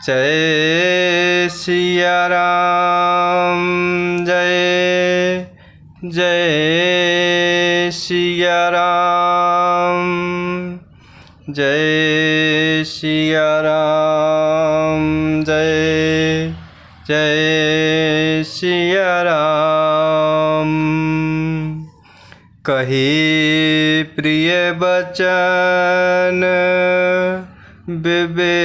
जय सिया राम जय जय सिया राम जय सिया राम जय जय सिया राम। कही प्रिय बचन विवेकमय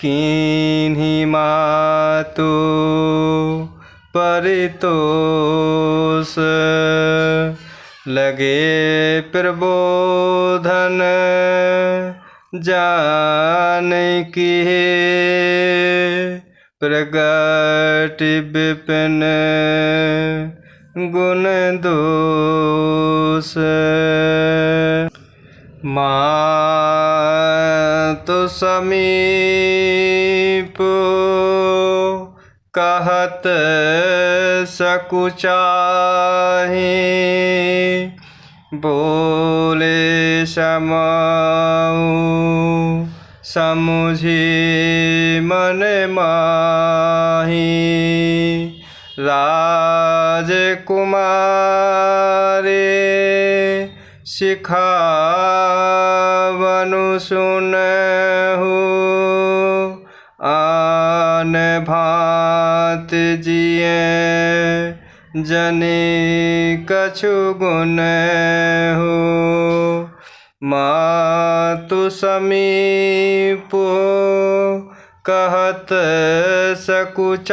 कीन्ही मातु परितोष। लगे प्रबोधन जानकी प्रगट विपिन गुण दोष। मातु समीप कहत सकुचाहि बोले समाऊ समुझी मन माही। राजकुमारी सिखावनु सुनहु आन भांत जिए जनि कछु गुण हो। मातु समीप कहत सकुचाहि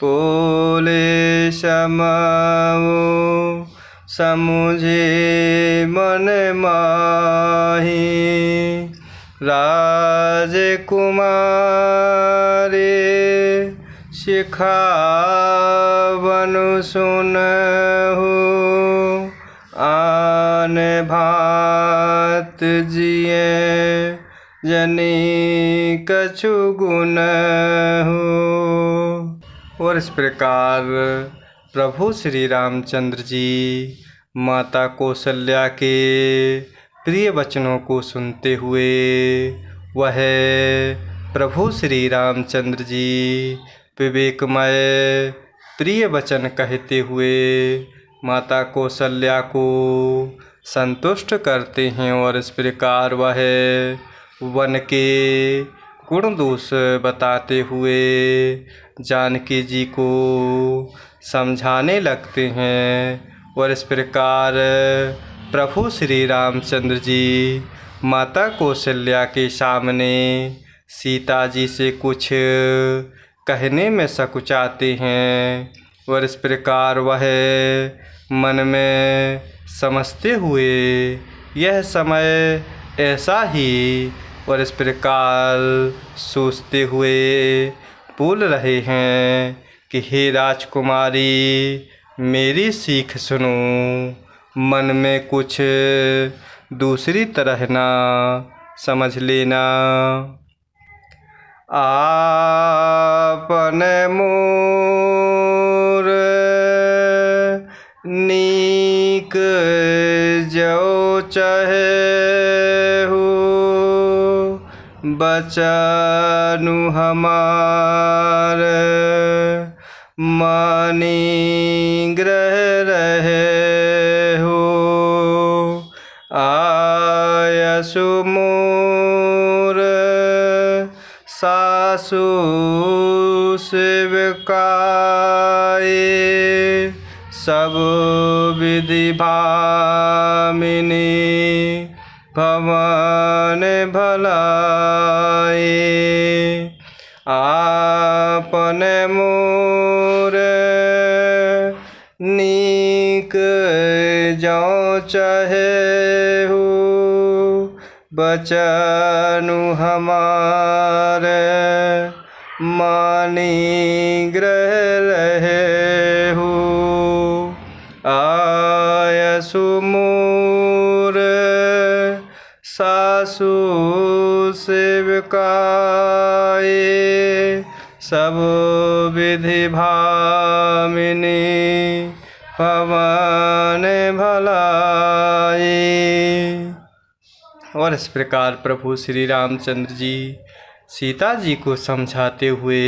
बोले समाऊ समुझे मन माही। राजकुमारी सिखावनु सुनहु आन भांत जिए जनि कछु गुण हो। और इस प्रकार प्रभु श्री रामचंद्र जी माता कौशल्या के प्रिय वचनों को सुनते हुए वह प्रभु श्री रामचंद्र जी विवेकमय प्रिय वचन कहते हुए माता कौशल्या को संतुष्ट करते हैं। और इस प्रकार वह वन के गुण दोष बताते हुए जानकी जी को समझाने लगते हैं। और इस प्रकार प्रभु श्री रामचंद्र जी माता कौशल्या के सामने सीता जी से कुछ कहने में सकुचाते हैं। और इस प्रकार वह मन में समझते हुए यह समय ऐसा ही और इस प्रकार सोचते हुए बोल रहे हैं कि हे राजकुमारी मेरी सीख सुनो, मन में कुछ दूसरी तरह ना समझ लेना। आपने मोर नीक जो चाहे हो बचनु हमार मानी ग्रह रहे हो। आयसु मोर सासु सेवकाए सब विधि भामिनी भवन भलाए। आपने मोर नीक जो चाहे हो बचनु हमार मानी ग्रह रहे हो। आयसु मोर सासु सेवकाए सब विधि भामिनी पवन भलाई। और इस प्रकार प्रभु श्री रामचंद्र जी सीता जी को समझाते हुए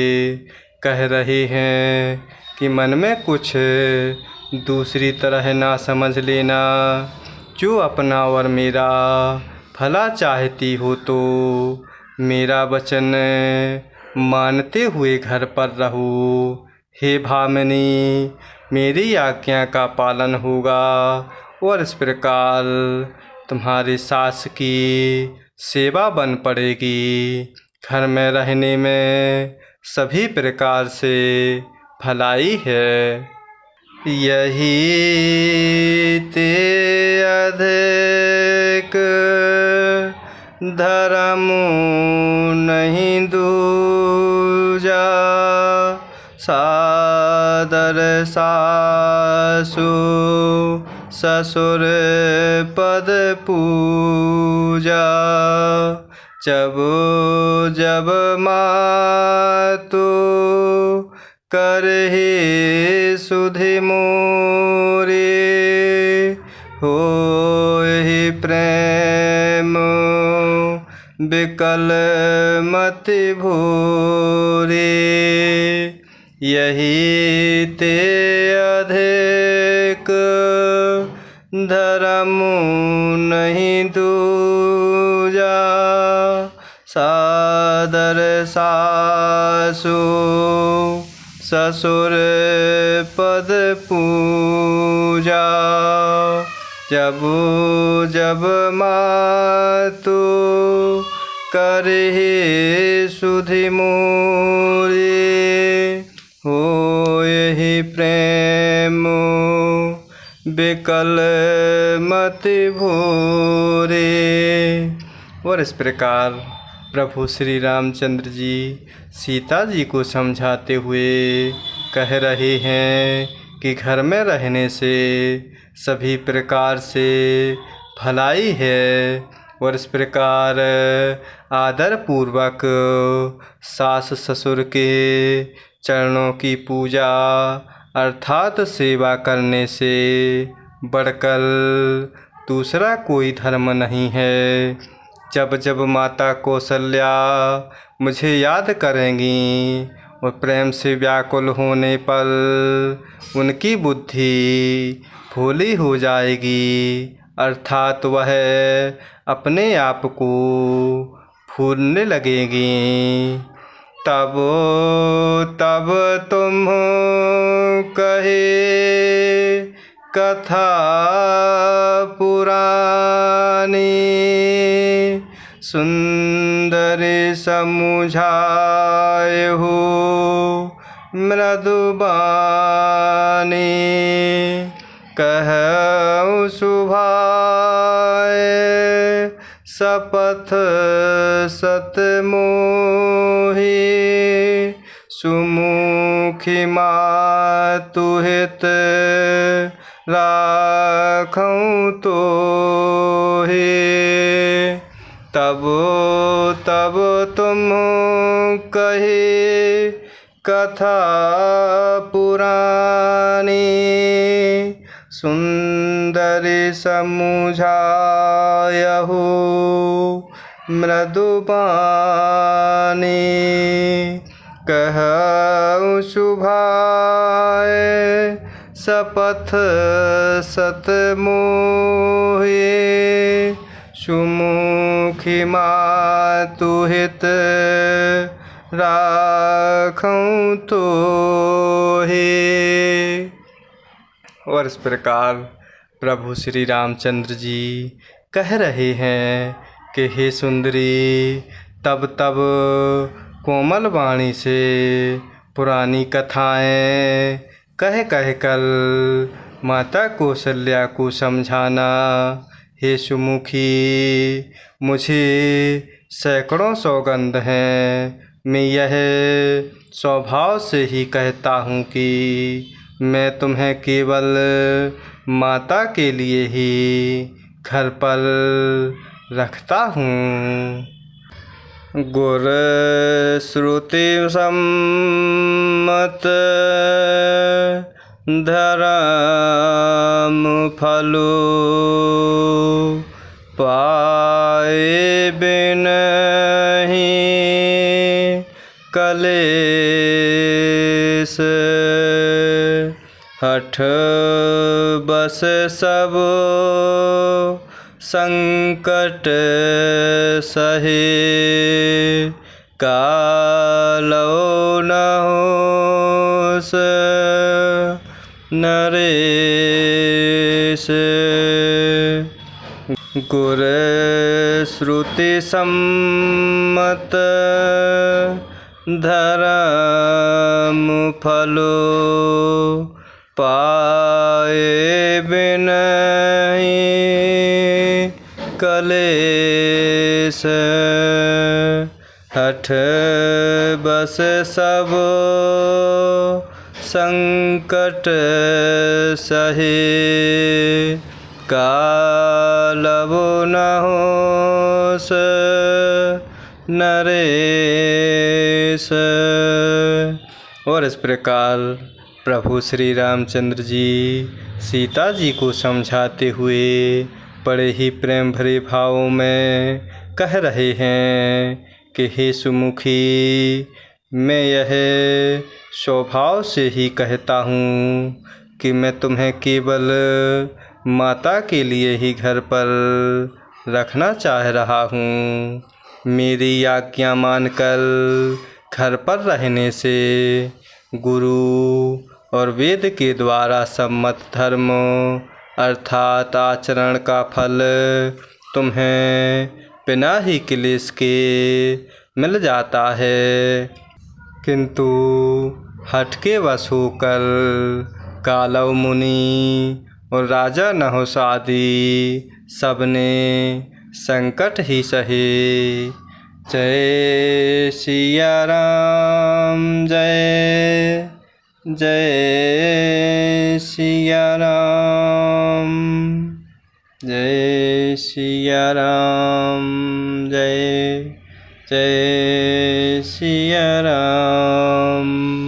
कह रहे हैं कि मन में कुछ दूसरी तरह ना समझ लेना। जो अपना और मेरा भला चाहती हो तो मेरा वचन मानते हुए घर पर रहो। हे भामिनी, मेरी आज्ञा का पालन होगा और इस प्रकार तुम्हारी सास की सेवा बन पड़ेगी। घर में रहने में सभी प्रकार से भलाई है। यही ते अधिक धर्म नहीं दूजा, सादर सासु ससुर पद पूजा। जब जब मातु करहि सुधि मोरे, होहि प्रेम विकल मति भोरे। यही ते अधिक धर्म नहीं दूजा, सादर सासु ससुर पद पूजा। जब जब मातु करहि सुधि मोरे, होहि प्रेम विकल मति भोरे। और इस प्रकार प्रभु श्री रामचंद्र जी सीता जी को समझाते हुए कह रहे हैं कि घर में रहने से सभी प्रकार से भलाई है। और इस प्रकार आदर पूर्वक सास ससुर के चरणों की पूजा अर्थात सेवा करने से बढ़कर दूसरा कोई धर्म नहीं है। जब जब माता कौशल्या मुझे याद करेंगी और प्रेम से व्याकुल होने पर उनकी बुद्धि भोली हो जाएगी, अर्थात वह अपने आप को भूलने लगेगी। तब तब तुम कहे कथा पुरानी, सुंदरी समुझाए हो मृदुबानी। कहूँ सुभाए शपथ सत मोहि, सुमुखी मातु हित राखूं तोहि। तब तब तुम कहे कथा पुरानी, सुंदरी समुझायहु मृदुबानी। कहूँ शुभाए शपथ सत मोहि, सुमुखी मातु हित राखूं तोहि। और इस प्रकार प्रभु श्री रामचंद्र जी कह रहे हैं कि हे सुंदरी, तब तब कोमल वाणी से पुरानी कथाएं कह कह कर माता कौशल्या को समझाना। हे सुमुखी, मुझे सैकड़ों सौगंध हैं, मैं यह स्वभाव से ही कहता हूँ कि मैं तुम्हें केवल माता के लिए ही घर पर रखता हूँ। गुर श्रुति सम्मत धर्म फलो, पाई बिनहि कलेस हठ बस सब संकट सहे कालो न होस नरेश गुर श्रुति सम्मत धर्म फलो पाए बिनहि कलेस हठ बस सब संकट सहे कालवो न होस नरेश। और इस प्रकार प्रभु श्री रामचंद्र जी सीता जी को समझाते हुए बड़े ही प्रेम भरे भावों में कह रहे हैं कि हे सुमुखी, मैं यह स्वभाव से ही कहता हूँ कि मैं तुम्हें केवल माता के लिए ही घर पर रखना चाह रहा हूँ। मेरी आज्ञा मानकर घर पर रहने से गुरु और वेद के द्वारा सम्मत धर्म अर्थात आचरण का फल तुम्हें बिना ही क्लेश के मिल जाता है। किंतु हठ के वश होकर कालव मुनि और राजा नहुष आदि सबने संकट ही सहे। जय सिया राम, जय जय सिया राम, जय सिया राम, जय जय सिया राम।